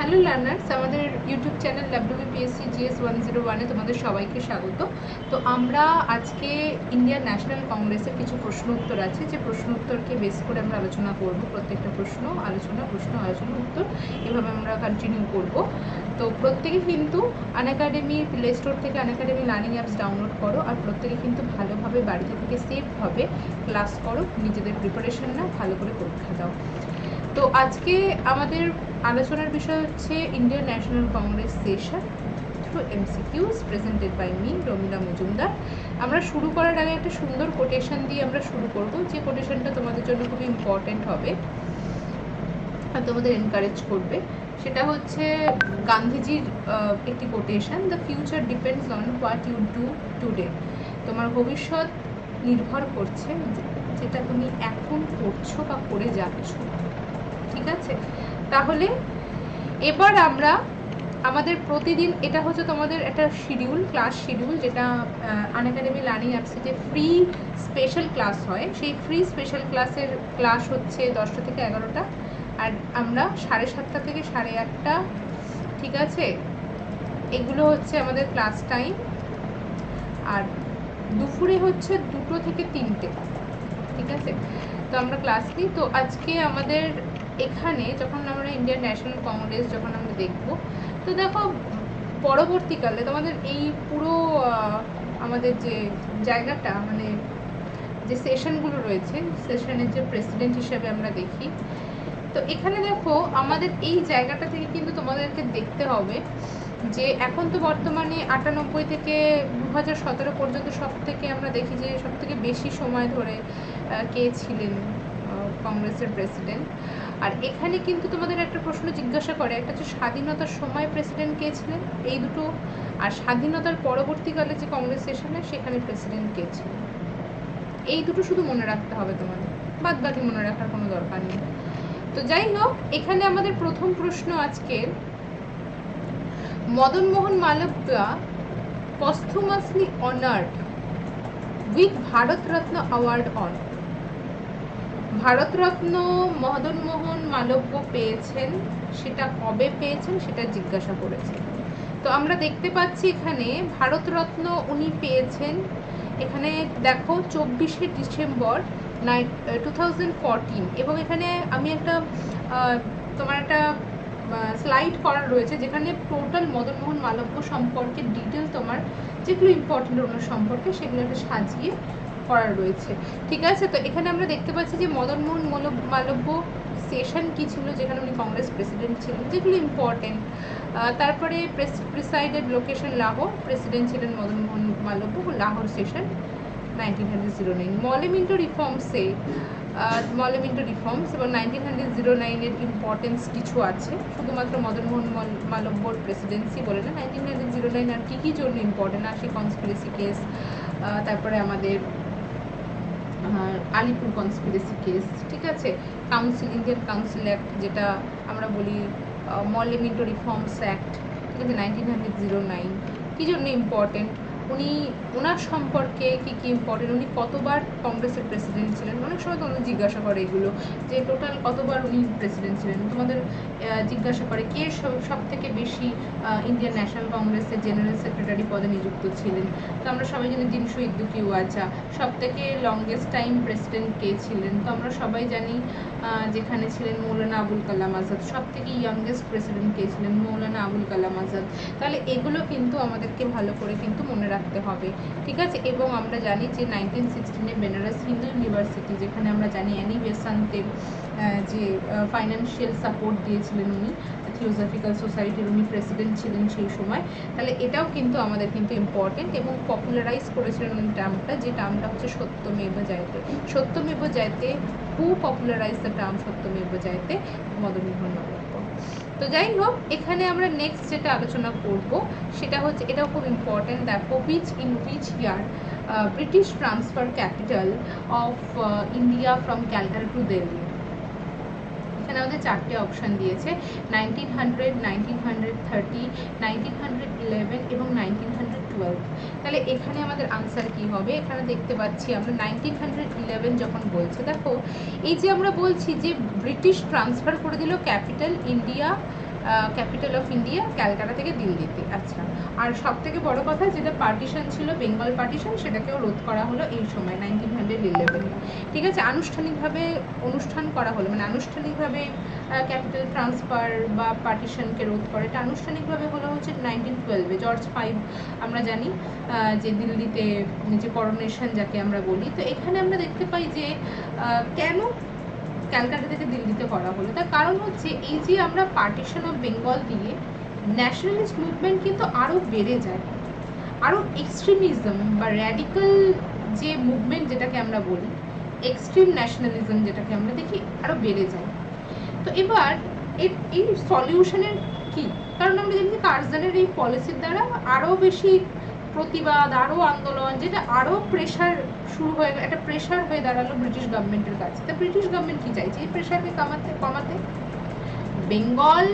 Hello learners, আমাদের YouTube channel WBPSC GS 101-এ তোমাদের সবাইকে স্বাগত। তো আমরা আজকে ইন্ডিয়ান ন্যাশনাল কংগ্রেসের কিছু প্রশ্ন উত্তর আছে, যে প্রশ্ন উত্তরকে বেস করে আমরা আলোচনা করব। প্রত্যেকটা প্রশ্ন আলোচনা উত্তর এভাবে আমরা কন্টিনিউ করব। তো প্রত্যেকে কিন্তু আনএকাডেমি প্লে স্টোর থেকে আনএকাডেমি লার্নিং অ্যাপস ডাউনলোড করো, আর প্রত্যেকে কিন্তু ভালোভাবে বাড়িতে থেকে সেফভাবে ক্লাস করো, নিজেদের প্রিপারেশন নাও, ভালো করে পরীক্ষা দাও। তো আজকে আমাদের আলোচনার বিষয় হচ্ছে Indian National Congress session through MCQs presented by me Ramila Majumdar. আমরা শুরু করার আগে একটা সুন্দর কোটেশন দিয়ে আমরা শুরু করব, যে কোটেশনটা তোমাদের জন্য খুবই ইম্পর্টেন্ট হবে আর তোমাদের এনকারেজ করবে। সেটা হচ্ছে গান্ধীজির একটি quotation, the future depends on what you do today. তোমার ভবিষ্যৎ নির্ভর করছে যেটা তুমি এখন করছো বা করে যাচ্ছ। ঠিক আছে, তাহলে এবার আমরা আমাদের প্রতিদিন, এটা হচ্ছে তোমাদের একটা শিডিউল, ক্লাস শিডিউল, যেটা আনএকাডেমি লার্নিং অ্যাপসে যে ফ্রি স্পেশাল ক্লাস হয়, সেই ফ্রি স্পেশাল ক্লাসের ক্লাস হচ্ছে 10টা থেকে 11টা, আর আমরা 7:30 থেকে 8:30, ঠিক আছে, এগুলো হচ্ছে আমাদের ক্লাস টাইম। আর দুপুরে হচ্ছে 2টো থেকে 3টে, ঠিক আছে। তো আমরা ক্লাস নিই। তো আজকে আমাদের এখানে যখন আমরা ইন্ডিয়ান ন্যাশনাল কংগ্রেস যখন আমরা দেখব, তো দেখো পরবর্তীকালে তোমাদের এই পুরো আমাদের যে জায়গাটা, মানে যে সেশনগুলো রয়েছে, সেশনের যে প্রেসিডেন্ট হিসেবে আমরা দেখি, তো এখানে দেখো আমাদের এই জায়গাটা থেকে কিন্তু তোমাদেরকে দেখতে হবে যে এখন তো বর্তমানে 98 থেকে 2017 পর্যন্ত সব থেকে আমরা দেখি যে সব থেকে বেশি সময় ধরে কে ছিলেন কংগ্রেসের প্রেসিডেন্ট। আর এখানে কিন্তু তোমাদের একটা প্রশ্ন জিজ্ঞাসা করে, একটা হচ্ছে স্বাধীনতার সময় প্রেসিডেন্ট কে ছিলেন, এই দুটো, আর স্বাধীনতার পরবর্তীকালে যে কংগ্রেস সেশনে সেখানে প্রেসিডেন্ট কে ছিলেন। এই দুটো শুধু মনে রাখতে হবে তোমাদের, বাদ বাকি মনে রাখার কোনো দরকার নেই। তো যাই হোক, এখানে আমাদের প্রথম প্রশ্ন আজকের, Madan Mohan Malaviya posthumously honored with Bharat Ratna award on. Bharat Ratna Madan Mohan Malaviya পেয়েছেন, সেটা কবে পেয়েছেন সেটা জিজ্ঞাসা করেছে। তো আমরা দেখতে পাচ্ছি এখানে ভারতরত্ন উনি পেয়েছেন, এখানে দেখো 24শে ডিসেম্বর 2014। এবং এখানে আমি একটা তোমার একটা স্লাইড করা রয়েছে, যেখানে টোটাল মদন মোহন মালব্য সম্পর্কে ডিটেল তোমার যেগুলো ইম্পর্টেন্ট ওনার সম্পর্কে সেগুলো একটা সাজিয়ে করা রয়েছে, ঠিক আছে। তো এখানে আমরা দেখতে পাচ্ছি যে মদন মোহন মালব্য সেশন কী ছিল, যেখানে উনি কংগ্রেস প্রেসিডেন্ট ছিলেন, যেগুলো ইম্পর্টেন্ট। তারপরে প্রিসাইডেড লোকেশন লাহোর, প্রেসিডেন্ট ছিলেন মদন মোহন মালব্য, লাহোর সেশন 1909। মলেমিন্টো রিফর্মসে মলেমিন্টো রিফর্মস এবং 1909-এর ইম্পর্টেন্স কিছু আছে, শুধুমাত্র মদন মোহন মালব্যর প্রেসিডেন্সি বলে না, 1909 আর কী কী জন্য ইম্পর্টেন্ট, আসি কনস্পিরেসি কেস, তারপরে আমাদের আলিপুর কনস্পিরেসি কেস, ঠিক আছে, কাউন্সিল, ইন্ডিয়ান কাউন্সিল অ্যাক্ট, যেটা আমরা বলি মলেমিন্টো রিফর্মস অ্যাক্ট, ঠিক আছে, 1909 কী জন্য ইম্পর্টেন্ট, উনি ওনার সম্পর্কে কী কী ইম্পর্টেন্ট, উনি কতবার কংগ্রেসের প্রেসিডেন্ট ছিলেন, অনেক সময় তোমাদের জিজ্ঞাসা করে এগুলো, যে টোটাল কতবার উনি প্রেসিডেন্ট ছিলেন। তোমাদের জিজ্ঞাসা করে কে সব থেকে বেশি ইন্ডিয়ান ন্যাশনাল কংগ্রেসের জেনারেল সেক্রেটারি পদে নিযুক্ত ছিলেন। তো আমরা সবাই জানি দিনশো ইদ্দুকি ওয়াচা। সব থেকে লংগেস্ট টাইম প্রেসিডেন্ট কে ছিলেন, তো আমরা সবাই জানি যেখানে ছিলেন মৌলানা আবুল কালাম আজাদ। সব থেকে ইয়াংগেস্ট প্রেসিডেন্ট কে ছিলেন, মৌলানা আবুল কালাম আজাদ। তাহলে এগুলো কিন্তু আমাদেরকে ভালো করে কিন্তু মনে রাখতে হবে, ঠিক আছে। এবং আমরা জানি যে 1916-এ বেনারস হিন্দু ইউনিভার্সিটি, যেখানে আমরা জানি অ্যানি বেসান্তের যে ফাইন্যান্সিয়াল সাপোর্ট দিয়েছিলেন উনি, থিওসফিক্যাল সোসাইটির উনি প্রেসিডেন্ট ছিলেন সেই সময়। তাহলে এটাও কিন্তু আমাদের কিন্তু ইম্পর্টেন্ট। এবং পপুলারাইজ করেছিলেন উনি টার্মটা, যে টার্মটা হচ্ছে সত্যমেব জয়তে। সত্যমেব জয়তে, হু popularise the term সত্যমেব Jayate? Madan Mohan Malviya. তো যাই হোক, এখানে আমরা নেক্সট যেটা আলোচনা করব সেটা হচ্ছে, এটাও খুব ইম্পর্টেন্ট, দেখো, in which year British transfer capital of India from Calcutta to Delhi. এখানে আমাদের 4টে অপশান দিয়েছে, 1900, 1930, 1911 এবং 1912। তাহলে এখানে আমাদের আনসার কি হবে? এখানে দেখতে পাচ্ছি আমরা 1911 যখন বলছে, দেখো এই যে আমরা বলছি যে ব্রিটিশ ট্রান্সফার করে দিল capital India capital of India Calcutta থেকে দিল্লিতে। আচ্ছা, আর সব থেকে বড় কথা যেটা পার্টিশন ছিল, বেঙ্গল পার্টিশন, সেটাকেও রোধ করা হলো এই সময় 1911। ঠিক আছে, আনুষ্ঠানিকভাবে অনুষ্ঠান করা হলো, মানে আনুষ্ঠানিকভাবে ক্যাপিটাল ট্রান্সফার বা পার্টিশনকে রোধ করে, এটা আনুষ্ঠানিকভাবে হলো হচ্ছে 1912-এ। জর্জ 5 আমরা জানি যে দিল্লিতে যে করোনেশন যাকে আমরা বলি। তো এখানে আমরা দেখতে পাই যে কেন ক্যালকাটা থেকে দিল্লিতে করা হলো, তার কারণ হচ্ছে এই যে আমরা পার্টিশন অফ বেঙ্গল দিয়ে ন্যাশনালিস্ট মুভমেন্ট কিন্তু আরও বেড়ে যায়, আরও এক্সট্রিমিজম বা র্যাডিক্যাল যে মুভমেন্ট যেটাকে আমরা বলি, এক্সট্রিম ন্যাশনালিজম যেটাকে আমরা দেখি, আরও বেড়ে যায়। তো এবার এই সলিউশনের কি, কারণ আমরা জানি কার্জনের এই পলিসির দ্বারা আরও বেশি প্রতিবাদ, আরও আন্দোলন, যেটা আরও প্রেশার শুরু হয়ে গেল, একটা প্রেশার হয়ে দাঁড়ালো ব্রিটিশ গভর্নমেন্টের কাছে। তা ব্রিটিশ গভর্নমেন্ট কি চাইছে এই প্রেশারকে কমাতে। বেঙ্গল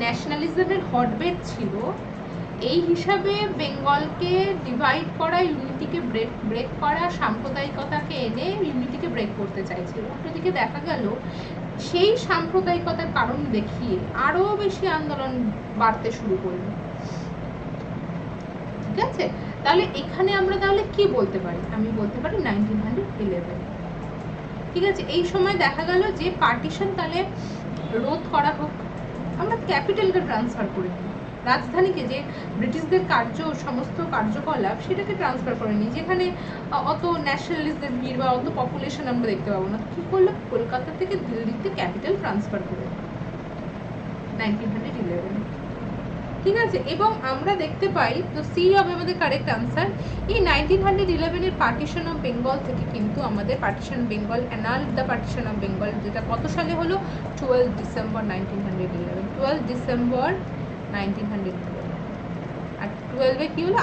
ন্যাশনালিজমের হটবেড ছিল, এই হিসাবে বেঙ্গলকে ডিভাইড করা, ইউনিটিকে ব্রেক করা, সাম্প্রদায়িকতাকে এনে ইউনিটিকে ব্রেক করতে চাইছিল। অন্যদিকে দেখা গেল সেই সাম্প্রদায়িকতার কারণ দেখিয়ে আরো বেশি আন্দোলন বাড়তে শুরু করলো। ঠিক আছে, তাহলে এখানে আমরা তাহলে কি বলতে পারি, আমি বলতে পারি 1911। ঠিক আছে, এই সময় দেখা গেল যে পার্টিশন তাহলে রোধ করা হোক, আমরা ক্যাপিটালকে ট্রান্সফার করে দিই, রাজধানীকে, যে ব্রিটিশদের সমস্ত কার্যকলাপ সেটাকে ট্রান্সফার করে নিই, যেখানে অত ন্যাশনালিস্টদের ভিড় বা অত পপুলেশন আমরা দেখতে পাবো না। কি করলো, কলকাতা থেকে দিল্লিতে ক্যাপিটাল ট্রান্সফার করে 1911। ঠিক আছে, এবং আমরা দেখতে পাই, তো সি হবে আমাদের কারেক্ট আনসার। এই 1911-এর পার্টিশন অফ বেঙ্গল থেকে কিন্তু আমাদের partition Bengal anal the partition of Bengal, যেটা কত সালে হলো, 12 ডিসেম্বর 1911, 12 ডিসেম্বর 1911। আর 12-এ কি হলো,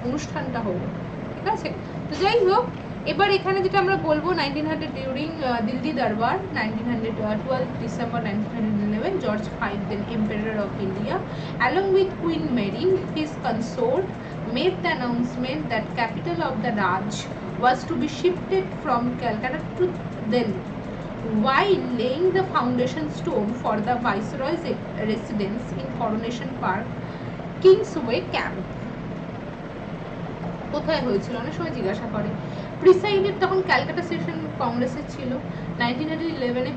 অনুষ্ঠানটা হলো। ঠিক আছে, তো যাই হোক, এবার এখানে যেটা আমরা বলবো 1900 ডিউরিং দিল্লি দরবার, 12 December 1911, George V, then Emperor of India, along with Queen Mary, his consort, made the announcement that capital of the Raj was to be shifted from Calcutta to Delhi, while laying the foundation stone for the Viceroy's residence in Coronation Park, Kingsway Camp। কোথায় হয়েছিল, অনেক সময় জিজ্ঞাসা করে। Presided তখন Calcutta session কংগ্রেসের ছিল। 1911-এ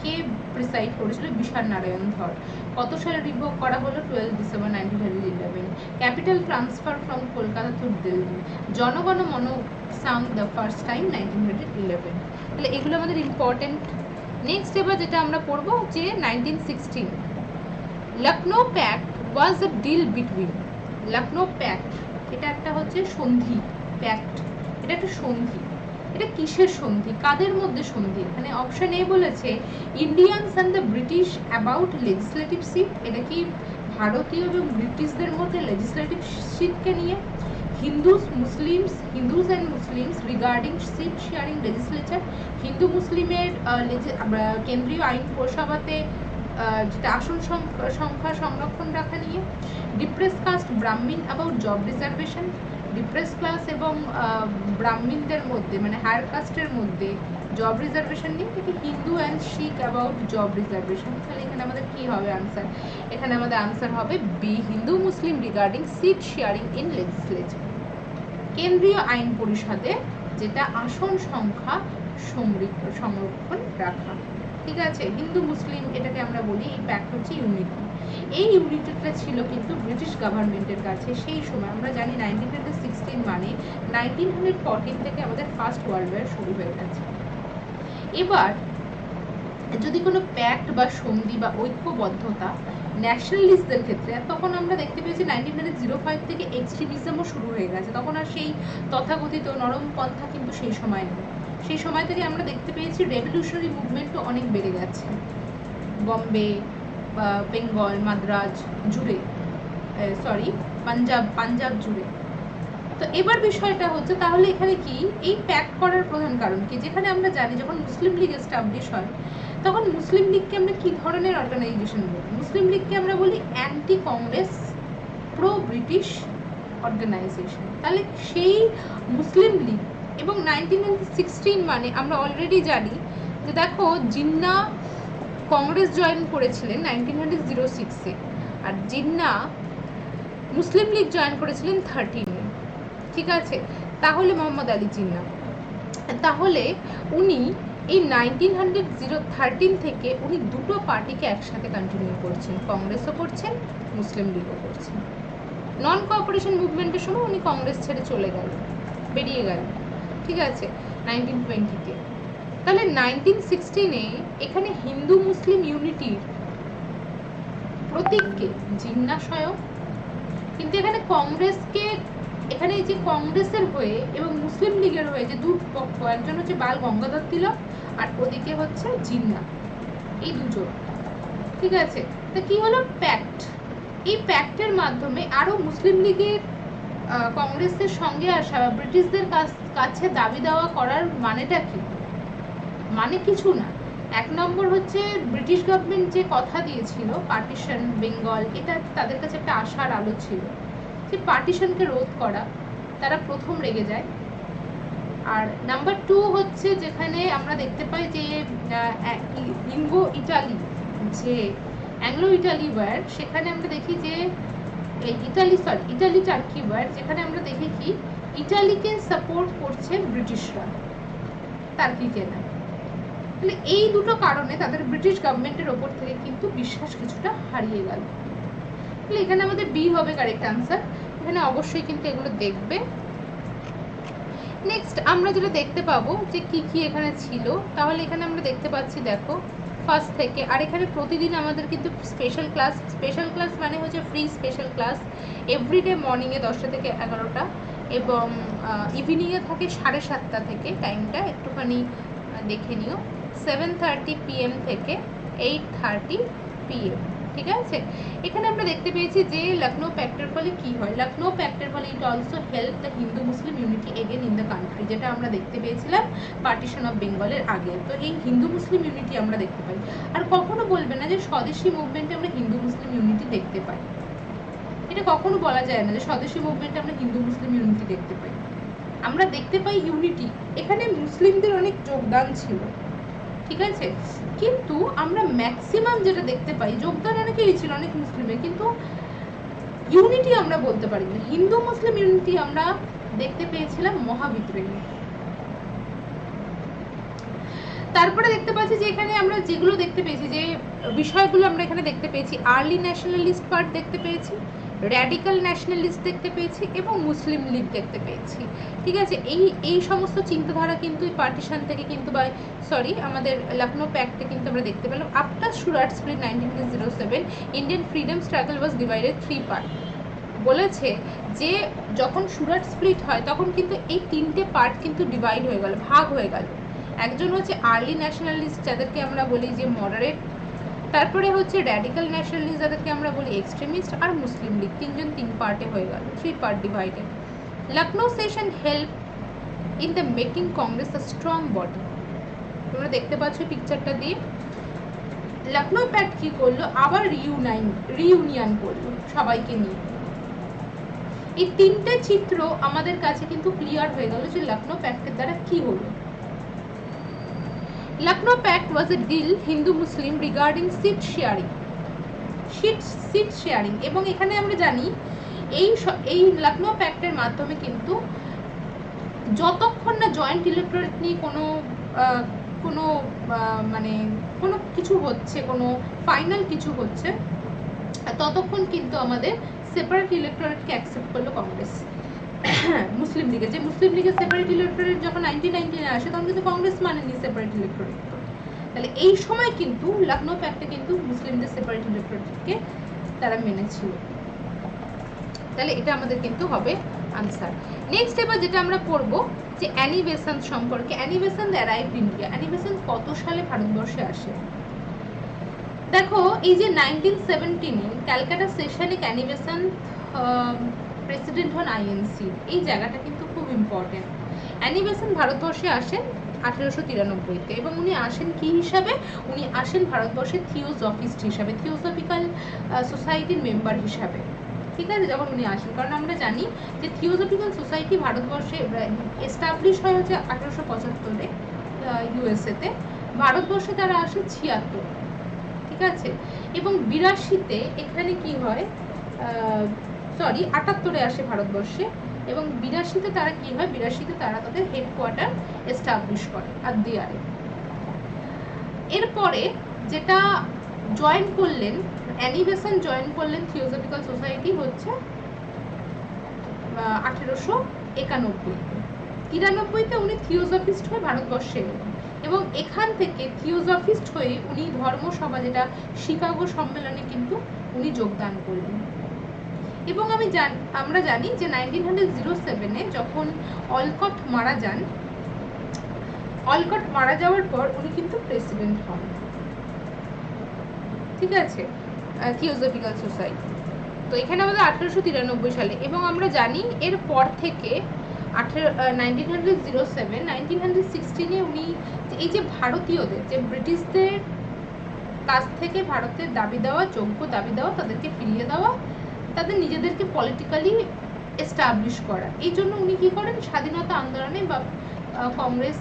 কে preside করেছিল, বিশাল নারায়ণ ধর। কত সালে রিভোক করা হলো, 12 December 1911। Capital transfer from Kolkata to Delhi, Jana Gana Mana Tsang the first time 1911। তাহলে এগুলো আমাদের ইম্পর্টেন্ট। নেক্সট এবার যেটা আমরা পড়বো যে 1916 Lucknow pact was a deal between, Lucknow pact এটা একটা হচ্ছে সন্ধি, প্যাক্ট এটা একটা সন্ধি। এটা কিসের সন্ধি, কাদের মধ্যে সন্ধি, এখানে অপশন এ বলেছে Indians and the British about legislative seat, এটা কি ভারতীয় এবং ব্রিটিশদের মধ্যে লেজিসলেটিভ সিটকে নিয়ে। Hindus and Muslims regarding seat sharing legislature, হিন্দু মুসলিমের কেন্দ্রীয় আইন পৌরসভাতে যেটা আসন সংখ্যা সংরক্ষণ রাখা নিয়ে। ডিপ্রেস কাস্ট ব্রাহ্মণ about job reservation, depress class এবং ব্রাহ্মণদের মধ্যে মানে হায়ার কাস্টের মধ্যে জব রিজার্ভেশন নিয়ে। থেকে Hindu and Sikh about job reservation. তাহলে এখানে আমাদের কি হবে আনসার, এখানে আমাদের আনসার হবে B, Hindu Muslim regarding seat sharing in legislature, কেন্দ্রীয় আইন পরিষদে যেটা আসন সংখ্যা সংরক্ষণ রাখা। ঠিক আছে, হিন্দু মুসলিম এটাকে আমরা বলি, এই প্যাক্ট হচ্ছে ইউনিটি। এই ইউনিটিটা ছিল কিন্তু ব্রিটিশ গভর্নমেন্টের কাছে সেই সময়। আমরা জানি 1916 মানে 1914 থেকে আমাদের ফার্স্ট ওয়ার্ল্ড ওয়ার শুরু হয়ে গেছে। এবার যদি কোনো প্যাক্ট বা সন্ধি বা ঐক্যবদ্ধতা ন্যাশনালিস্টদের ক্ষেত্রে, তখন আমরা দেখতে পেয়েছি 1905 থেকে এক্সট্রিমিজমও শুরু হয়ে গেছে। তখন আর সেই তথাকথিত নরম পন্থা কিন্তু সেই সময় নেই। সেই সময় থেকে আমরা দেখতে পেয়েছি রেভলিউশনারি মুভমেন্টও অনেক বেড়ে গেছে বম্বে, বেঙ্গল, মাদ্রাজ জুড়ে, পাঞ্জাব জুড়ে। তো এবার বিষয়টা হচ্ছে তাহলে এখানে কি এই প্যাক্ট করার প্রধান কারণ কি, যেখানে আমরা জানি যখন মুসলিম লীগ এস্টাবলিশ হয় তখন মুসলিম লীগকে আমরা কি ধরনের অর্গানাইজেশন বলি, মুসলিম লীগকে আমরা বলি anti Congress pro British organization. তাহলে সেই মুসলিম লীগ এবং 1916 মানে আমরা অলরেডি জানি যে দেখো জিন্না কংগ্রেস জয়েন করেছিলেন 1906-এ, আর জিন্না মুসলিম লীগ জয়েন করেছিলেন 13-এ। ঠিক আছে, তাহলে মোহাম্মদ আলী জিন্না, তাহলে উনি এই 1913 থেকে উনি দুটো পার্টিকে একসাথে কন্টিনিউ করছেন, কংগ্রেসও করছেন, মুসলিম লীগও করছেন। নন কোঅপারেশন মুভমেন্টের সময় উনি কংগ্রেস ছেড়ে চলে গেলেন, বেরিয়ে গেলেন। ঠিক আছে, 1920-তে। তাহলে 1916-এ এখানে হিন্দু মুসলিম ইউনিটির প্রতীককে জিন্না স্বয়ং, কিন্তু এখানে কংগ্রেসকে, এখানে এই যে কংগ্রেসের হয়ে এবং মুসলিম লীগের হয়ে যে দুই পক্ষ, একজন হচ্ছে বাল গঙ্গাধর তিলক আর ওদিকে হচ্ছে জিন্না, এই দুজন। ঠিক আছে, তা কি হলো, প্যাক্ট। এই প্যাক্টের মাধ্যমে আরো মুসলিম লীগের কংগ্রেসের সঙ্গে আসা ব্রিটিশদের কাছে দাবি দেওয়া করার মানেটা কি? মানে কিছু না, এক নম্বর হচ্ছে ব্রিটিশ গভর্নমেন্ট যে কথা দিয়েছিল পার্টিশন বেঙ্গল, এটা তাদের কাছে একটা আশার আলো ছিল যে পার্টিশনকে রোধ করা, তারা প্রথম রেগে যায়। আর নাম্বার 2 হচ্ছে যেখানে আমরা দেখতে পাই যে ইঙ্গো ইটালি, যে অ্যাংলো ইটালি ওয়ার, সেখানে আমরা দেখি যে ইটালি টার্কি ওয়ার, যেখানে আমরা দেখি কি ইটালিকে সাপোর্ট করছে ব্রিটিশরা, টার্কিকে না। তাহলে এই দুটো কারণে তাদের ব্রিটিশ গভর্নমেন্টের ওপর থেকে কিন্তু বিশ্বাস কিছুটা হারিয়ে গেল। তাহলে এখানে আমাদের বি হবে কারেক্ট আনসার। এখানে অবশ্যই কিন্তু এগুলো দেখবে। নেক্সট আমরা যেটা দেখতে পাবো যে কি কি এখানে ছিল, তাহলে এখানে আমরা দেখতে পাচ্ছি, দেখো ফার্স্ট থেকে, আর এখানে প্রতিদিন আমাদের কিন্তু স্পেশাল ক্লাস মানে হচ্ছে ফ্রি স্পেশাল ক্লাস এভরিডে মর্নিংয়ে 10টা থেকে 11টা, এবং ইভিনিংয়ে থাকে 7:30 থেকে, টাইমটা একটুখানি দেখে নিও, 7:30 PM থেকে 8:30 PM। ঠিক আছে, এখানে আমরা দেখতে পেয়েছি যে লখনৌ প্যাক্টের ফলে কি হয়, লখনৌ প্যাক্টের ফলে it also help the Hindu Muslim unity again in the country, যেটা আমরা দেখতে পেয়েছিলাম পার্টিশন অফ বেঙ্গলের আগে। তো এই হিন্দু মুসলিম ইউনিটি আমরা দেখতে পাই। আর কখনো বলবে না যে স্বদেশী মুভমেন্টে আমরা হিন্দু মুসলিম ইউনিটি দেখতে পাই, এটা কখনো বলা যায় না যে স্বদেশী মুভমেন্টে আমরা হিন্দু মুসলিম ইউনিটি দেখতে পাই। আমরা দেখতে পাই ইউনিটি, এখানে মুসলিমদের অনেক যোগদান ছিল। ঠিক আছে, কিন্তু আমরা ম্যাক্সিমাম যেটা দেখতে পাই, যোগদান অনেকেই ছিল, অনেক মুসলিমের, কিন্তু ইউনিটি আমরা বলতে পারি না। হিন্দু মুসলিম ইউনিটি আমরা দেখতে পেয়েছিলাম মহাবিদ্রোহে। তারপরে দেখতে পাচ্ছি যে এখানে আমরা যেগুলো দেখতে পেয়েছি, যে বিষয়গুলো আমরা এখানে দেখতে পেয়েছি, আর্লি ন্যাশনালিস্ট পার্ট দেখতে পেয়েছি, র্যাডিক্যাল ন্যাশনালিস্ট দেখতে পেয়েছি, এবং মুসলিম লীগ দেখতে পেয়েছি। ঠিক আছে, এই সমস্ত চিন্তাধারা কিন্তু এই পার্টিশন থেকে কিন্তু আমাদের লখনৌ প্যাক্টে কিন্তু আমরা দেখতে পেলাম। After Surat split 1907 Indian freedom struggle ওয়াজ ডিভাইডেড 3 পার্ট। বলেছে যে যখন সুরাট স্প্লিট হয় তখন কিন্তু এই 3টে পার্ট কিন্তু ডিভাইড হয়ে গেল, ভাগ হয়ে গেল। একজন হচ্ছে আর্লি ন্যাশনালিস্ট, যাদেরকে আমরা বলি যে মডারেট, তারপরে হচ্ছে র্যাডিক্যাল ন্যাশনালিস্ট, যাদেরকে আমরা বলি এক্সট্রিমিস্ট, আর মুসলিম লীগ, 3 পার্টে হয়ে গেল, 3 part divided. Lucknow session help in the making Congress a strong body. তোমরা দেখতে পাচ্ছ পিকচারটা দিয়ে। লখনৌ প্যাক্ট কি করলো, আবার রিইউনিয়ন করলো সবাইকে নিয়ে। এই 3টে চিত্র আমাদের কাছে কিন্তু ক্লিয়ার হয়ে গেল যে লখনৌ প্যাক্টের দ্বারা কি হলো। Lucknow Pact was a deal Hindu-Muslim regarding seat sharing, এবং এখানে আমরা জানি এই লখনৌ প্যাক্টের মাধ্যমে কিন্তু যতক্ষণ না জয়েন্ট ইলেক্টোরেট নিয়ে কোনো কোনো কিছু হচ্ছে, কোনো ফাইনাল কিছু হচ্ছে, ততক্ষণ কিন্তু আমাদের সেপারেট ইলেক্টোরেটকে অ্যাকসেপ্ট করলো কংগ্রেস। মুসলিম লীগের, যে মুসলিম লীগের সেপারেট ইলেক্টোরেট যখন 1919 আসে তখন কিন্তু কংগ্রেস মানেনি সেপারেট ইলেক্টোরেট। তাহলে এই সময় কিন্তু লখনৌ প্যাক্টে কিন্তু মুসলিমদের সেপারেট ইলেক্টোরেটকে তারা মেনেছিল। তাহলে এটা আমাদের কিন্তু হবে আনসার। নেক্সট এবার যেটা আমরা পড়ব যে অ্যানি বেসান্ত সম্পর্কে। Annie Besant arrived India. Annie Besant কত সালে ভারতবর্ষে আসে? দেখো, এই যে 1917-এ ক্যালকাটা সেশনে অ্যানি বেসান্ত প্রেসিডেন্ট হন আইএনসি, এই জায়গাটা কিন্তু খুব ইম্পর্টেন্ট। অ্যানি বেসান্ত ভারতবর্ষে আসেন 1893-তে, এবং উনি আসেন কি হিসাবে? উনি আসেন ভারতবর্ষের থিওসফিস্ট হিসাবে, থিওসফিক্যাল সোসাইটির মেম্বার হিসাবে। ঠিক আছে, যখন উনি আসেন, কারণ আমরা জানি যে থিওসফিক্যাল সোসাইটি ভারতবর্ষে এস্টাবলিশ হয় হচ্ছে 1875-এ ইউএসএতে, ভারতবর্ষে তারা আসে 76। ঠিক আছে। এবং 82-তে এখানে কি হয়, 78-এ আসে ভারতবর্ষে, এবং 82-তে তারা কি হয়, 82-তে তারা তাদের হেডকোয়ার্টার এস্টাবলিশ করে আদ্দিয়ারে। এরপরে যেটা জয়েন করলেন, অ্যানি বেসান্ট জয়েন করলেন থিওসফিক্যাল সোসাইটি হচ্ছে 1891। 93-তে উনি থিওসফিস্ট হয়ে ভারতবর্ষে এলেন, এবং এখান থেকে থিওসফিস্ট হয়ে উনি ধর্মসভা, যেটা শিকাগো সম্মেলনে কিন্তু উনি যোগদান করলেন। এবং আমরা জানি যে 1907-এ যখন অলকট মারা যান, অলকট মারা যাওয়ার পর উনি কিন্তু প্রেসিডেন্ট হন, ঠিক আছে, থিওসফিক্যাল সোসাইটি। তো এখানে আমাদের 1893 সালে, এবং আমরা জানি এর পর থেকে 1916-এ উনি এই যে ভারতীয়দের, যে ব্রিটিশদের কাছ থেকে ভারতের দাবি দেওয়া, যোগ্য দাবি দেওয়া, তাদেরকে ফিরিয়ে দেওয়া, তাদের নিজেদেরকে পলিটিক্যালি এস্টাবলিশ করা, এই জন্য উনি কি করেন, স্বাধীনতা আন্দোলনে বা কংগ্রেস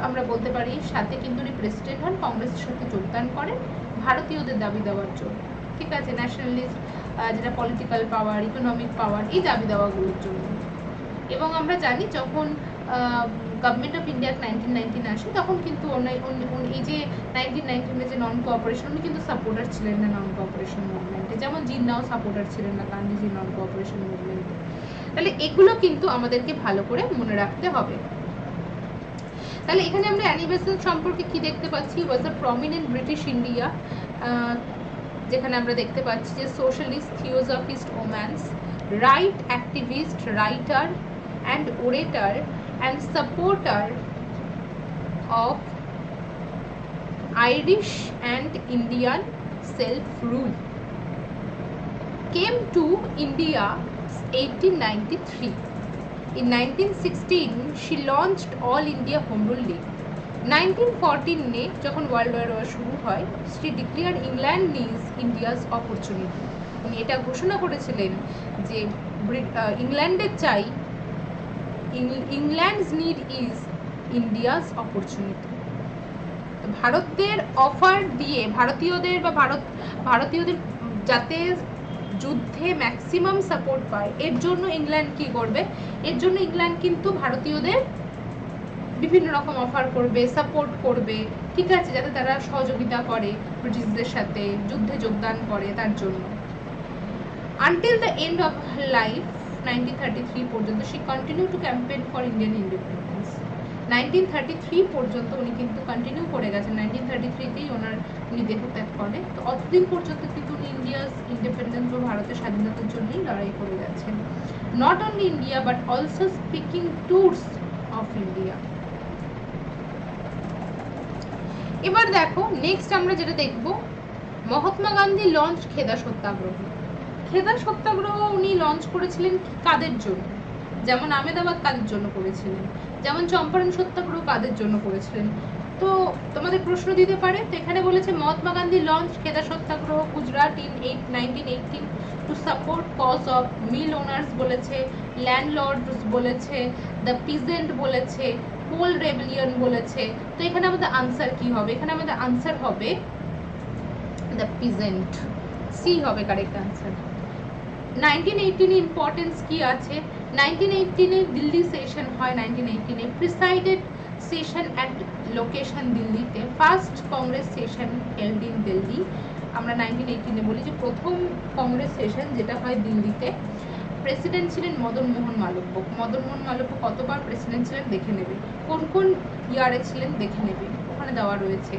আমরা বলতে পারি সাথে কিন্তু উনি প্রেসিডেন্ট হন, কংগ্রেসের সাথে যোগদান করেন ভারতীয়দের দাবি দেওয়ার জন্য, ঠিক আছে, ন্যাশনালিস্ট যেটা পলিটিক্যাল পাওয়ার, ইকোনমিক পাওয়ার, এই দাবি দেওয়াগুলোর জন্য। এবং আমরা জানি যখন গভর্নমেন্ট অফ ইন্ডিয়া 1919 আসে, তখন কিন্তু এই যে 1919-এ যে নন কোঅপারেশন, উনি কিন্তু সাপোর্টার ছিলেন না নন কোঅপারেশন মুভমেন্টে, যেমন জিন্নাও সাপোর্টার ছিলেন না গান্ধীজি নন কোঅপারেশন মুভমেন্টে। তাহলে এগুলো কিন্তু আমাদেরকে ভালো করে মনে রাখতে হবে। তাহলে এখানে আমরা অ্যানি বেসান্ট সম্পর্কে কি দেখতে পাচ্ছি, was a prominent British India, যেখানে আমরা দেখতে পাচ্ছি যে socialist, theosophist, woman's, right activist, writer and orator and supporter of Irish and Indian self-rule, came to India 1893. In 1916 she launched All India Home Rule League. 1914 যখন world war শুরু হয়, she declared England needs India's opportunity. উনি এটা ঘোষণা করেছিলেন যে ইংল্যান্ডের চাই, England's need is India's opportunity. ভারতের অফার দিয়ে ভারতীয়দের যাতে যুদ্ধে ম্যাক্সিমাম সাপোর্ট পায়, এর জন্য ইংল্যান্ড কি করবে, এর জন্য ইংল্যান্ড কিন্তু ভারতীয়দের বিভিন্ন রকম অফার করবে, সাপোর্ট করবে, ঠিক আছে, যাতে তারা সহযোগিতা করে ব্রিটিশদের সাথে যুদ্ধে যোগদান করে, তার জন্য। Until the end of her life 1933 পর্যন্ত she continued to campaign for Indian independence. 1933 পর্যন্ত উনি কিন্তু কন্টিনিউ করে গেছেন, 1933-তেই উনি দেহত্যাগ করেন। তো অতদিন পর্যন্ত কিন্তু উনি ইন্ডিয়াস ইন্ডিপেন্ডেন্স ও ভারতের স্বাধীনতার জন্যই লড়াই করে গেছেন। Not only India but also speaking tours of India. এবার দেখো নেক্সট আমরা যেটা দেখব, মহাত্মা গান্ধী লঞ্চ খেদা সত্যাগ্রহ। খেদা সত্যাগ্রহ উনি লঞ্চ করেছিলেন কাদের জন্য, যেমন আহমেদাবাদ কাদের জন্য করেছিলেন, যেমন চম্পারণ সত্যাগ্রহ কাদের জন্য করেছিলেন। তো তোমাদের প্রশ্ন দিতে পারে, তো এখানে বলেছে Mahatma Gandhi launch Kheda Satyagraha Gujarat in 1918 to support cause of mill owners বলেছে, ল্যান্ডলর্ডস বলেছে, দ্য পিজেন্ট বলেছে, কোল রেবেলিয়ন বলেছে। তো এখানে আমাদের আনসার কি হবে, এখানে আমাদের আনসার হবে দ্য পিজেন্ট, সি হবে কারেক্ট আনসার। 1918 ইম্পর্টেন্স কি আছে, 1918-এ দিল্লি সেশন হয়, 1918-এ প্রিসাইডেড সেশন অ্যাট লোকেশন দিল্লিতে, first Congress session held in Delhi. আমরা 1918-এ বলি যে প্রথম কংগ্রেস সেশন যেটা হয় দিল্লিতে। প্রেসিডেন্ট ছিলেন মদন মোহন মালব্য। মদন মোহন মালব্য কতবার প্রেসিডেন্ট ছিলেন দেখে নেবে, কোন কোন ইয়ারে ছিলেন দেখে নেবে, ওখানে দেওয়া রয়েছে।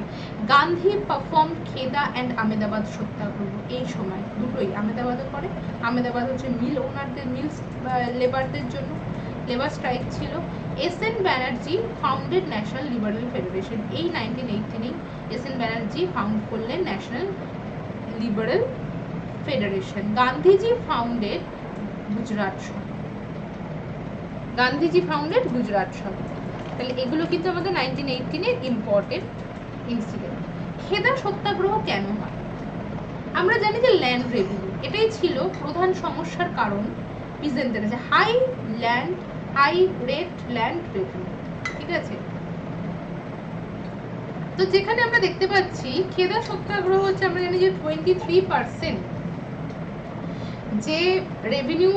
গান্ধী পারফর্ম খেদা অ্যান্ড আহমেদাবাদ সত্যাগ্রহ, এই সময় দুটোই আহমেদাবাদে করে। আহমেদাবাদ হচ্ছে মিল ওনারদের, মিল লেবারদের জন্য লেবার স্ট্রাইক ছিল। S N. Banerjee founded national liberal federation, এই 1918-এই এস.এন. ব্যানার্জি ফাউন্ড করলেন national liberal federation. Gandhiji founded Gujarat সভা, গান্ধীজি ফাউন্ডেড গুজরাট সভা। তাহলে এগুলো কিন্তু আমাদের 1918-এর ইম্পর্টেন্ট ইনসিডেন্ট। খেদা সত্যাগ্রহ কেন হয়, আমরা জানি যে ল্যান্ড রেভিনিউ, এটাই ছিল প্রধান সমস্যার কারণ পিজেন্টদের, যে হাই রেট ল্যান্ড রেভিনিউ, ঠিক আছে। তো যেখানে আমরা দেখতে পাচ্ছি খেদা সত্যাগ্রহ হচ্ছে, আমরা জানি যে 23% যে রেভিনিউ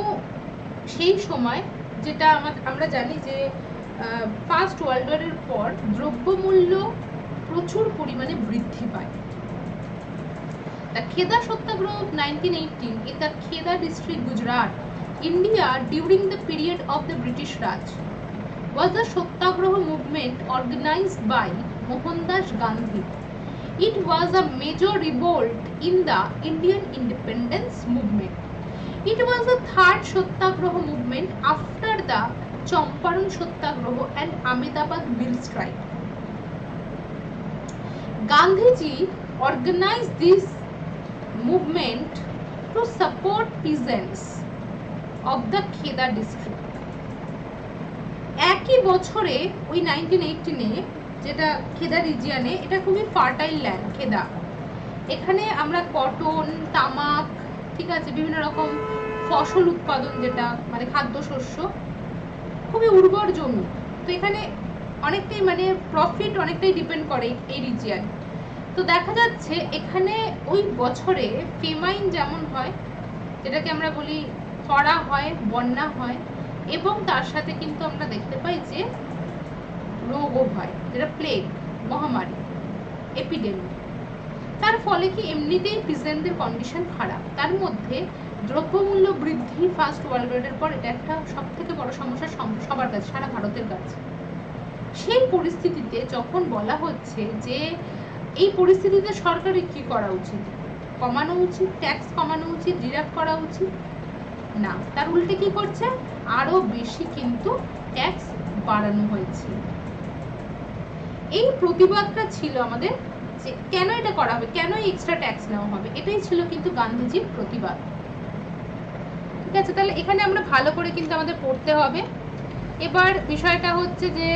সেই সময়, যেটা আমরা জানি যে ফার্স্ট ওয়ার্ল্ড ওয়ারের পর দ্রব্যমূল্য প্রচুর পরিমাণে বৃদ্ধি পায়। The Kheda Satyagraha of 1918 in the Kheda district, Gujarat, India, during the period of the British Raj, was a Satyagraha movement organized by Mohandas Gandhi. It was a major revolt in the Indian independence movement. It was the third Satyagraha movement after the Champaran Satyagraha and Ahmedabad Mill strike. Gandhiji organized this movement to support peasants of the Kheda district. একই বছরে ওই 1918-এ, যেটা খেদা রিজিয়নে, এটা খুবই fertile land খেদা। এখানে আমরা কটন, তামাক, ঠিক আছে, বিভিন্ন রকম ফসল উৎপাদন, যেটা মানে খাদ্যশস্য, খুবই উর্বর জমি। তো এখানে অনেকটাই মানে প্রফিট অনেকটাই ডিপেন্ড করে এই রিজিয়ন। তো দেখা যাচ্ছে এখানে ওই বছরে ফেমাইন যেমন হয়, যেটাকে আমরা বলি খরা হয়, বন্যা হয়, এবং তার সাথে কিন্তু আমরা দেখতে পাই যে রোগও হয়, যেটা প্লেগ, মহামারী, এপিডেমিক। তার ফলে কি এমনিতেই পিজেন্টদের কন্ডিশন খারাপ, তার মধ্যে দ্রব্যমূল্য বৃদ্ধি ফার্স্ট ওয়ার্ল্ড ওয়ারের পর এটা একটা সব থেকে বড় সমস্যা সবার কাছে, সারা ভারতের কাছে। সেই পরিস্থিতিতে যখন বলা হচ্ছে যে এই পরিস্থিতিতে সরকারের কি করা উচিত, কমানো উচিত, ট্যাক্স কমানো উচিত, ডিডাক্ট করা উচিত, না, তার উল্টে কি করছে, আরো বেশি কিন্তু ট্যাক্স বাড়ানো হয়েছে। এই প্রতিবাদটা ছিল আমাদের, যে কেন এটা করা হবে, কেন এক্সট্রা ট্যাক্স নেওয়া হবে, এটাই ছিল কিন্তু গান্ধীজির প্রতিবাদ। ঠিক আছে, তাহলে এখানে আমরা ভালো করে কিন্তু আমাদের পড়তে হবে। এবার বিষয়টা হচ্ছে যে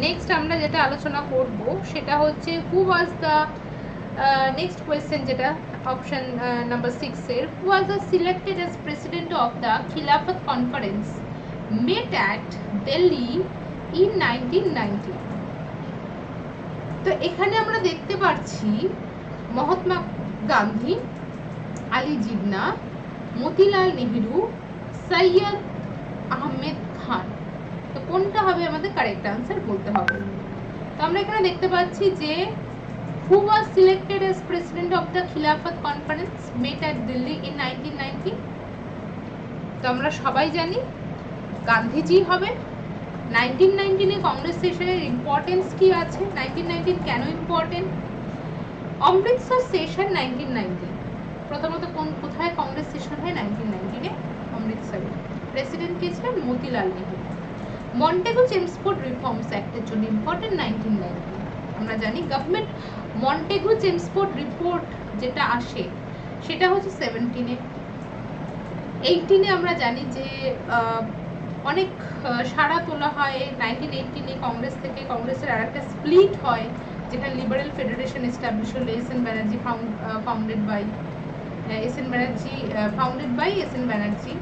নেক্সট আমরা যেটা আলোচনা করব সেটা হচ্ছে who was the next question, যেটা অপশন নাম্বার 6 এর, who was the selected as president of the Khilafat conference met at Delhi in 1990। তো এখানে আমরা দেখতে পাচ্ছি মহাত্মা গান্ধী, আলী জিন্নাহ, মতিলাল নেহেরু, সৈয়দ আহমেদ খান। তো কোনটা হবে আমাদের কারেক্ট আনসার বলতে হবে। তো আমরা এখানে দেখতে পাচ্ছি যে who was selected as president of the Khilafat conference met at Delhi in 1990? তো আমরা সবাই জানি গান্ধীজি হবে। 1919 এ কংগ্রেস সেশনের ইম্পর্টেন্স কি আছে, 1919 কেন ইম্পর্টেন্ট, অমৃতসর সেশন 1919, প্রথমত কোথায় কংগ্রেস সেশন হয় 1919 এ, অমৃতসরে। প্রেসিডেন্ট কে ছিলেন, Motilal Nehru. Montagu Chelmsford reforms অ্যাক্টের জন্য ইম্পর্টেন্ট 1919। আমরা জানি গভর্নমেন্ট মন্টেগু চেমসফোর্ড রিপোর্ট যেটা আসে সেটা হচ্ছে 17-এ। 18-এ আমরা জানি যে অনেক সাড়া তোলা হয় 1918-এ কংগ্রেস থেকে, কংগ্রেসের আরেকটা স্প্লিট হয় যেখানে লিবারেল ফেডারেশন এস্টাবলিশ হলো, S N. Banerjee founded by S N. Banerjee.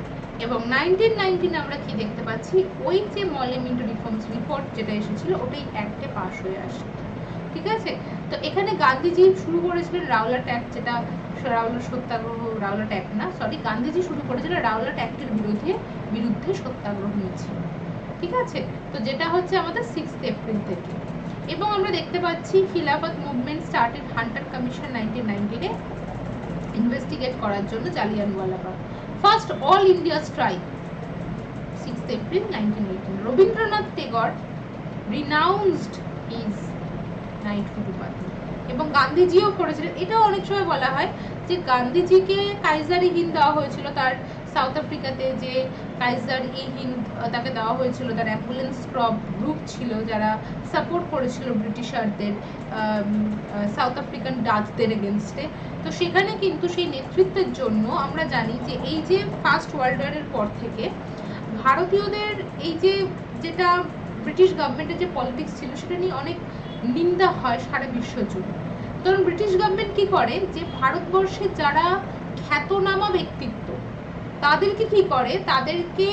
এবং 1919 আমরা কি দেখতে পাচ্ছি, ওই যে মলেমিন্টো রিফর্মস রিপোর্ট যেটা এসেছিল ওটাই অ্যাক্টে পাস হয়ে আসে। ঠিক আছে, তো এখানে গান্ধীজি শুরু করেছিলেন রাওলাট অ্যাক্ট, যেটা রাওলাট সত্যাগ্রহ, রাওলাট অ্যাক্ট না, সরি, গান্ধীজি শুরু করেছিলেন রাওলাট অ্যাক্টের বিরুদ্ধে সত্যাগ্রহ মিছিল। ঠিক আছে, তো যেটা হচ্ছে আমাদের 6 এপ্রিল থেকে। এবং আমরা দেখতে পাচ্ছি খিলাফত movement started Hunter commission 1919-এ investigate করার জন্য Jallianwala Bagh. First all India strike 6 April 1918। Rabindranath Tagore রিনাউন্সড his knighthood উপাধি, এবং গান্ধীজিও করেছিলেন। এটাও অনেক সময় বলা হয় যে গান্ধীজিকে কাইজার ই হিন্দ দেওয়া হয়েছিল, তার সাউথ আফ্রিকাতে যে কাইজার ই হিন্দ তাকে দেওয়া হয়েছিল, তার অ্যাম্বুলেন্স গ্রুপ ছিল যারা সাপোর্ট করেছিল ব্রিটিশারদের সাউথ আফ্রিকান ডাচদের এগেনস্টে। তো সেখানে কিন্তু সেই নেতৃত্বের জন্য আমরা জানি যে এই যে ফার্স্ট ওয়ার্ল্ড ওয়ারের পর থেকে ভারতীয়দের এই যে যেটা ব্রিটিশ গভর্নমেন্টের যে পলিটিক্স ছিল সেটা নিয়ে অনেক নিন্দা হয় সারা বিশ্ব জুড়ে। তখন ব্রিটিশ গভর্নমেন্ট কি করে, যে ভারতবর্ষে যারা খ্যাতনামা ব্যক্তিত্ব তাদেরকে কি করে, তাদেরকে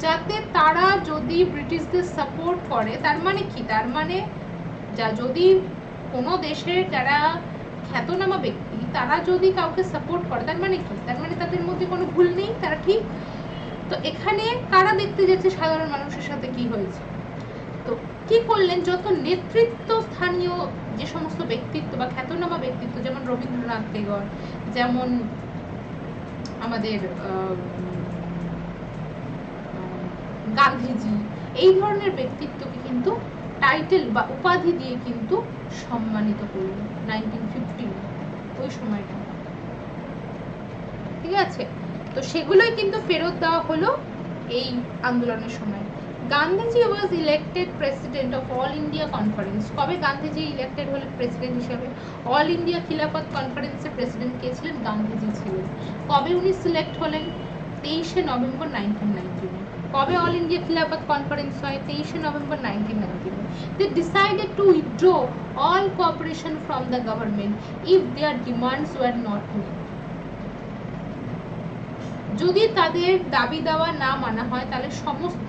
যাতে তারা যদি ব্রিটিশদের সাপোর্ট করে, তার মানে কি, তার মানে যদি কোনো দেশের যারা খ্যাতনামা ব্যক্তি তারা যদি কাউকে সাপোর্ট করে তার মানে কি, তার মানে তাদের মধ্যে কোনো ভুল নেই, তারা ঠিক। তো এখানে কারা দেখতে যাচ্ছে সাধারণ মানুষের সাথে কি হয়েছে। তো কি করলেন, যত নেতৃত্ব স্থানীয় যে সমস্ত ব্যক্তিত্ব বা খ্যাতনামা ব্যক্তিত্ব, যেমন রবীন্দ্রনাথ টেগর, যেমন আমাদের গান্ধীজি, এই ধরনের ব্যক্তিত্বকে কিন্তু টাইটেল বা উপাধি দিয়ে কিন্তু সম্মানিত করল 1915 ওই সময়টা, ঠিক আছে। তো সেগুলোই কিন্তু ফেরত দেওয়া হলো এই আন্দোলনের সময়। Gandhiji was elected president of all India conference. কবে গান্ধীজি ইলেক্টেড হলেন প্রেসিডেন্ট হিসেবে? অল ইন্ডিয়া খিলাফত কনফারেন্সের প্রেসিডেন্ট কে ছিলেন? গান্ধীজি ছিলেন। কবে উনি সিলেক্ট হলেন? 23শে নভেম্বর 1919। কবে অল ইন্ডিয়া খিলাফত কনফারেন্স হয়? 23শে November 1919। They decided to withdraw all cooperation from the government if their demands were not met. যদি তাদের দাবি দেওয়া না মানা হয় তাহলে সমস্ত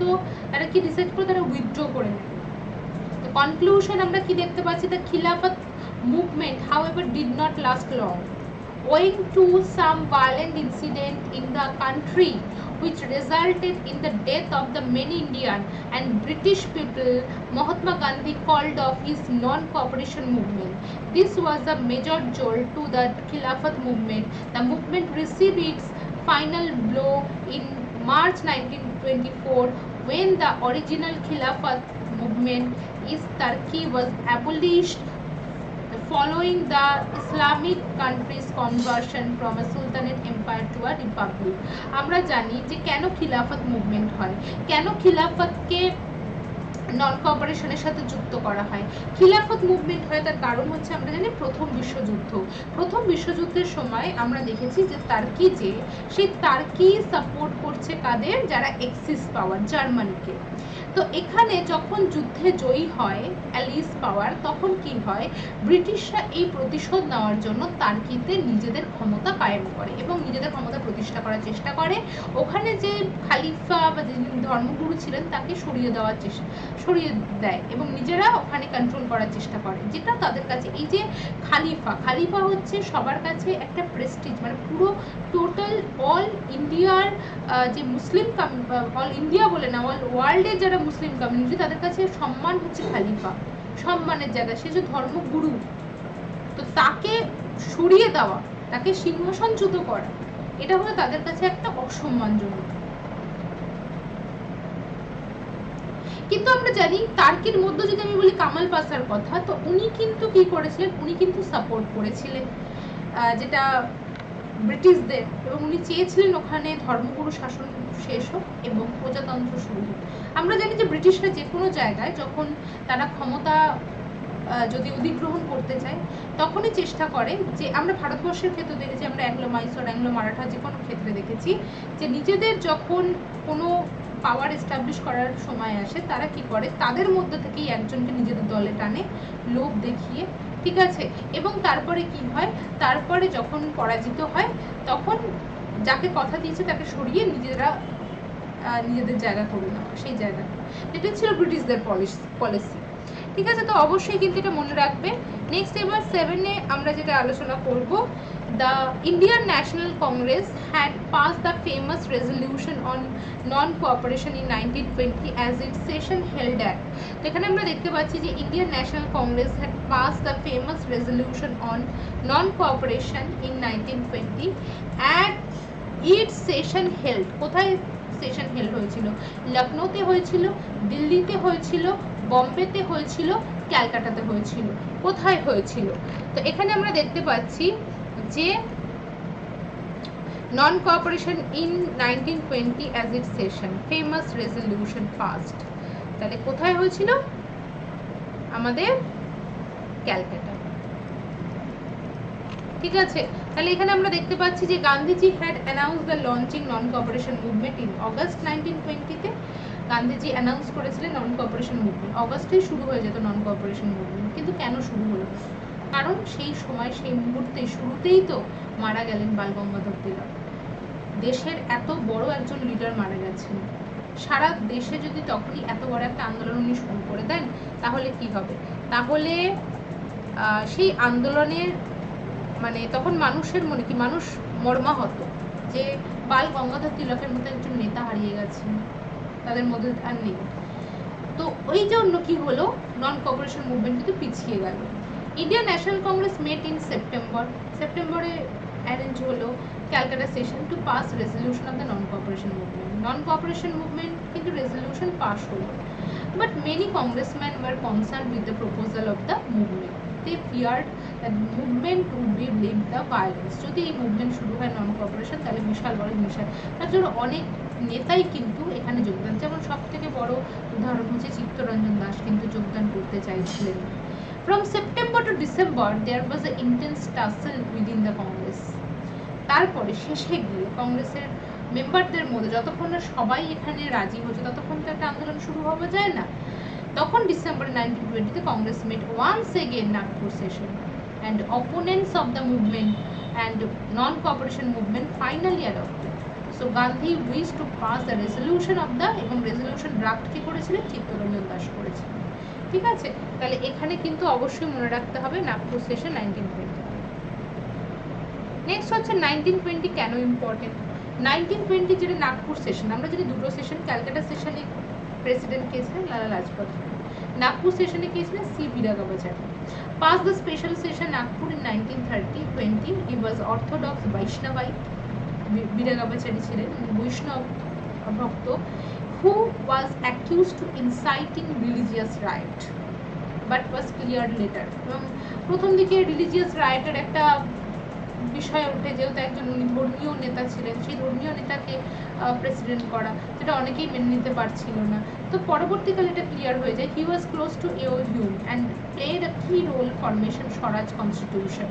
তারা কি ডিসাইড করে, তারা উইথড্র করে নেয়। তো কনক্লুশন আমরা কি দেখতে পাচ্ছি, the Khilafat movement however did not last long owing to some violent incident in the country which resulted in the death of the many Indian and British people. Mahatma Gandhi called off his non-cooperation movement. This was a major jolt to the Khilafat movement. The movement received its final blow in March 1924 when the original Khilafat movement in Turkey was abolished following the Islamic country's conversion from a Sultanate empire to a republic. আমরা জানি যে কেন খিলাফত movement হয়, কেন খিলাফতকে নন কোঅপারেশনের সাথে যুক্ত করা হয়। খিলাফত মুভমেন্ট হয় তার কারণ হচ্ছে আমরা জানি প্রথম বিশ্বযুদ্ধ। প্রথম বিশ্বযুদ্ধের সময় আমরা দেখেছি যে তার্কি, যে সেই তার্কি সাপোর্ট করছে কাদের? যারা এক্সিস পাওয়ার, জার্মানিকে। তো এখানে যখন যুদ্ধে জয়ী হয় অ্যালিস পাওয়ার, তখন কি হয়, ব্রিটিশরা এই প্রতিশোধ নেওয়ার জন্য তার্কিতে নিজেদের ক্ষমতা কায়েম করে এবং নিজেদের ক্ষমতা প্রতিষ্ঠা করার চেষ্টা করে। ওখানে যে খালিফা বা যিনি ধর্মগুরু ছিলেন তাকে সরিয়ে দেয় এবং নিজেরা ওখানে কন্ট্রোল করার চেষ্টা করে, যেটা তাদের কাছে এই যে খালিফা হচ্ছে সবার কাছে একটা প্রেস্টিজ, মানে পুরো টোটাল অল ইন্ডিয়ার যে মুসলিম, অল ইন্ডিয়া বলে না, অল ওয়ার্ল্ডের যারা মুসলিম কমিউনিটি তাদের কাছে সম্মান হচ্ছে খালিফা, সম্মানের জায়গা। সে যে ধর্মগুরু, তো তাকে সরিয়ে দেওয়া, তাকে সিংহাসনচ্যুত করা, এটা হলো তাদের কাছে একটা অসম্মানজনক। কিন্তু আমরা জানি তার্কির মধ্যে যদি আমি বলি কামাল পাশার কথা, তো উনি কিন্তু কি করেছিলেন, উনি কিন্তু সাপোর্ট করেছিলেন যেটা ব্রিটিশদের, এবং উনি চেয়েছিলেন ওখানে ধর্মগুরু শাসন শেষ হোক এবং প্রজাতন্ত্র শুরু হোক। আমরা জানি যে ব্রিটিশরা যে কোনো জায়গায় যখন তারা ক্ষমতা যদি অধিগ্রহণ করতে চায় তখনই চেষ্টা করে, যে আমরা ভারতবর্ষের ক্ষেত্রে দেখেছি, আমরা অ্যাংলো মাইসোর, অ্যাংলো মারাঠা যে কোনো ক্ষেত্রে দেখেছি, যে নিজেদের যখন কোনো পাওয়ার এস্টাবলিশ করার সময় আসে তারা কি করে, তাদের মধ্যে থেকেই একজনকে নিজেদের দলে টানে লোভ দেখিয়ে, ঠিক আছে। এবং তারপরে কি হয়, তারপরে যখন পরাজিত হয় তখন যাকে কথা দিয়েছে তাকে সরিয়ে নিজেরা নিজেদের জায়গা করে নেওয়া, সেই জায়গা, এটা ছিল ব্রিটিশদের পলিসি, ঠিক আছে। তো অবশ্যই কিন্তু এটা মনে রাখবে। নেক্সট এবার 7-এ আমরা যেটা আলোচনা করব, the Indian National Congress had passed the famous resolution on non-cooperation in 1920 as its session held at. তো এখানে আমরা দেখতে পাচ্ছি যে Indian National Congress had passed the famous resolution on non-cooperation in 1920 at its session held. কোথায় session held হয়েছিল? লখনৌতে হয়েছিল, দিল্লিতে হয়েছিল, বম্বেতে হয়েছিল, ক্যালকাটাতে হয়েছিল। কোথায় হয়েছিল? তো এখানে আমরা দেখতে পাচ্ছি যে non cooperation in 1920 as its session famous resolution passed, তাহলে কোথায় হয়েছিল? আমাদের ক্যালকাটা, ঠিক আছে। তাহলে এখানে আমরা দেখতে পাচ্ছি যে Gandhiji had announce the launching non cooperation movement in August 1920-তে গান্ধীজি অ্যানাউন্স করেছিলেন নন কোঅপারেশন মুভমেন্ট। অগস্টেই শুরু হয়ে যেত নন কোঅপারেশন মুভমেন্ট, কিন্তু কেন শুরু হলো? কারণ সেই সময়, সেই মুহূর্তে, শুরুতেই তো মারা গেলেন বাল গঙ্গাধর তিলক। দেশের এত বড় একজন লিডার মারা গেছেন, সারা দেশে যদি তখনই এত বড় একটা আন্দোলন উনি শুরু করে দেন তাহলে কি হবে? তাহলে সেই আন্দোলনের মানে তখন মানুষের মনে কি মানুষ মর্মাহত যে বাল গঙ্গাধর তিলকের মতো একজন নেতা হারিয়ে গেছেন, তাদের মধ্যে আর নেই। তো ওই জন্য কি হলো, নন কোঅপারেশন মুভমেন্ট কিন্তু পিছিয়ে গেল। Indian National Congress met in সেপ্টেম্বরে অ্যারেঞ্জ হলো Calcutta session to pass resolution of the non cooperation movement কিন্তু রেজলিউশন পাস হলো, but many congressman were concern with the proposal of the movement. they feared that movement would be linked the violence। যদি এই movement শুরু হয় non cooperation তাহলে বিশাল বড় হিংসা, তার জন্য অনেক নেতাই কিন্তু এখানে যোগদান, যেমন সব থেকে বড় উদাহরণ হচ্ছে চিত্তরঞ্জন দাস কিন্তু যোগদান করতে চাইছিলেন। From September to December there was an intense tussle within the Congress। তারপরে শেষে গিয়ে কংগ্রেসের মেম্বারদের মধ্যে যতক্ষণ না সবাই এখানে রাজি হচ্ছে ততক্ষণ তো একটা আন্দোলন শুরু হওয়া যায় না। তখন December 1920 Congress met once again Nagpur session and opponents of the movement and non-cooperation movement finally adopted। So Gandhi wished to pass the resolution of the এবং রেজলিউশন ড্রাফট কি করেছিলেন, চিত্তরঞ্জন দাস করেছিলেন। ঠিক আছে, তাহলে এখানে কিন্তু অবশ্যই মনে রাখতে হবে নাগপুর সেশন 1920। নেক্সট হচ্ছে 1920 কেন ইম্পর্টেন্ট। 1920 যেটা নাগপুর সেশন, আমরা যদি দুটো সেশন, ক্যালকাটা সেশনে প্রেসিডেন্ট কে ছিলেন লালা লাজপত রায়, নাগপুর সেশনে কে ছিলেন C Viraghavachari. Pass the special session Nagpur in 1930-20 he was orthodox Vaishnavite. Viraghavachari ছিলেন বৈষ্ণব ভক্ত, who was accused to inciting religious riot but was clear later. এবং প্রথম দিকে রিলিজিয়াস রাইটের একটা বিষয় ওঠে, যেহেতু একজন উনি ধর্মীয় নেতা ছিলেন, সেই ধর্মীয় নেতাকে প্রেসিডেন্ট করা যেটা অনেকেই মেনে নিতে পারছিল না। তো পরবর্তীকালে এটা ক্লিয়ার হয়ে যায়। হি ওয়াজ ক্লোজ টু এও হিউম অ্যান্ড প্লেড আ কি রোল ফরমেশন স্বরাজ কনস্টিটিউশন।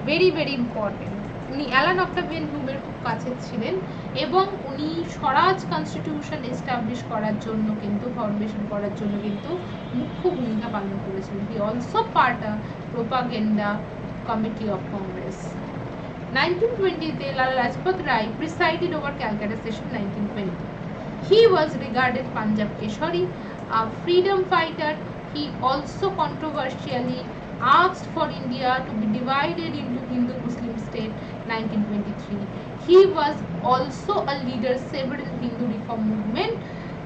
Very very important. উনি অ্যালান অক্টাভিয়ান হিউমের খুব কাছে ছিলেন এবং উনি স্বরাজ কনস্টিটিউশন এস্টাবলিশ করার জন্য কিন্তু ফরমেশন করার জন্য কিন্তু মুখ্য ভূমিকা পালন করেছিলেন। He also part a propaganda Committee of Congress। 1920 Lala Lajpat Rai presided over Calcutta session 1920। He was regarded Punjab Keshari, a freedom fighter. He also controversially asked for India to be divided into Hindu-Muslim state 1923। He was also a leader several Hindu reform movement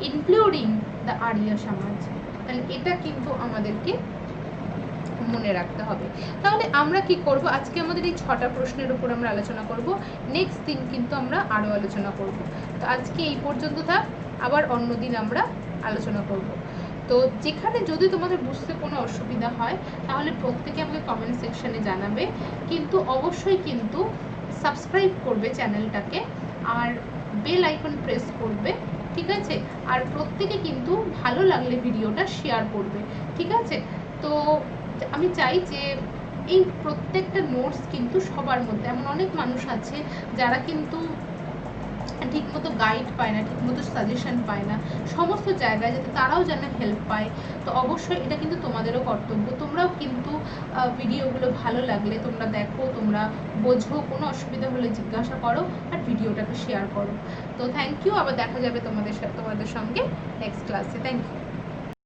including the Arya Samaj। তাহলে এটা কিন্তু আমাদেরকে মনে রাখতে হবে। তাহলে আমরা কি করব, আজকে আমাদের এই 6টা প্রশ্নের উপর আমরা আলোচনা করব, নেক্সট দিন কিন্তু আমরা আরো আলোচনা করব। তো আজকে এই পর্যন্ত থাক, আবার অন্য দিন আমরা আলোচনা করব। তো যেখানে যদি তোমাদের বুঝতে কোনো অসুবিধা হয় তাহলে প্রত্যেকে আমাকে কমেন্ট সেকশনে জানাবে, কিন্তু অবশ্যই কিন্তু সাবস্ক্রাইব করবে চ্যানেলটাকে আর বেল আইকন প্রেস করবে, ঠিক আছে? আর প্রত্যেকে কিন্তু ভালো লাগলে ভিডিওটা শেয়ার করবে, ঠিক আছে? তো আমি চাই যে এই প্রত্যেকটা নোটস কিন্তু সবার মধ্যে, এমন অনেক মানুষ আছে যারা কিন্তু ঠিকমতো গাইড পায় না, ঠিকমতো সাজেশন পায় না সমস্ত জায়গায়, যাতে তারাও যেন হেল্প পায়। তো অবশ্যই এটা কিন্তু তোমাদেরও কর্তব্য, তোমরাও কিন্তু ভিডিওগুলো ভালো লাগলে তোমরা দেখো, তোমরা বোঝো, কোনো অসুবিধা হলে জিজ্ঞাসা করো আর ভিডিওটাকে শেয়ার করো। তো থ্যাংক ইউ, আবার দেখা যাবে তোমাদের সঙ্গে নেক্সট ক্লাসে। Thank you.